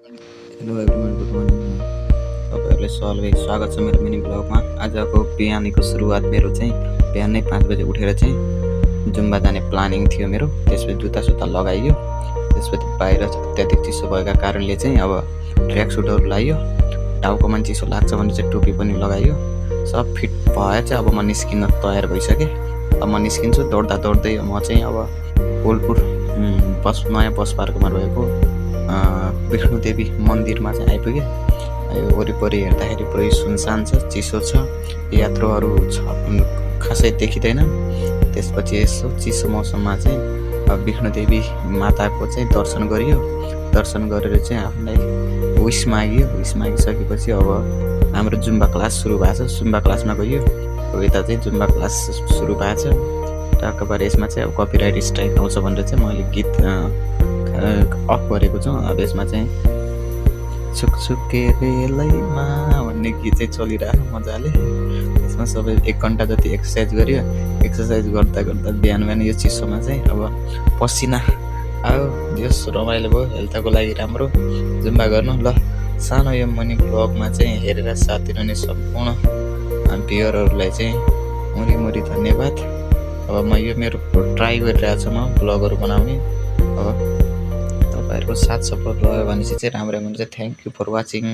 Hello everyone, good morning. तपाईँहरूलाई सबै स्वागत छ मेरो मिनी ब्लगमा। आजको बिहानीको सुरुवात मेरो चाहिँ बिहानै 5 बजे उठेर चाहिँ जुम्बा जाने प्लानिङ थियो मेरो। त्यसपछि जुत्ता लगाइयो। त्यसपछि बाहिर अत्याधिक चिसो भएका कारणले चाहिँ अब ट्र्याक सुटहरू लगाइयो। टाउकोमा चिसो लाग्छ भने चाहिँ टोपी पनि लगाइयो। सब फिट भए चाहिँ अब म निस्किन तयार भइसकेँ। अब म निस्किन्छु दौड्दा दौड्दै। म चाहिँ अब कोलपुर नयाँ बस पार्कमा रहेको विष्णुदेवी मन्दिरमा चाहिँ आइपुगेँ। यो वरिपरि हेर्दाखेरि पुरै सुनसान छ, चिसो छ, यात्रुहरू खासै देखिँदैन। त्यसपछि यसो चिसो मौसममा चाहिँ विष्णुदेवी माताको चाहिँ दर्शन गरियो। दर्शन गरेर चाहिँ आफूलाई विस मागियो। विस मागिसकेपछि अब हाम्रो जुम्बा क्लास सुरु भएको छ। जुम्बा क्लासमा गइयो। यता चाहिँ जुम्बा क्लास सुरु भएको छ। टक्क यसमा चाहिँ अब कपिराइट स्ट्राइक आउँछ भनेर चाहिँ मैले गीत अफ गरेको छु। अब यसमा चाहिँ छुकछुके रेलैमा भन्ने गीत चाहिँ चलिरहेको मजाले। यसमा सबै 1 घन्टा जति एक्सर्साइज गरियो। एक्सर्साइज गर्दा गर्दा बिहान यो चिसोमा चाहिँ अब पसिना आयो। यस रमाइलो भयो, हेल्थको लागि राम्रो। जुम्बा गर्नु ल। सानो यो मनी ब्लगमा चाहिँ हेरेर साथ दिनुहुने सम्पूर्ण भ्युअरहरूलाई चाहिँ मुरी धन्यवाद। अब म यो मेरो ट्राई गरिरहेको छु म ब्लगहरू बनाउने। अब तपाईँहरूको साथ सपोर्ट रह्यो भने चाहिँ राम्रै हुन्छ। Thank you for watching.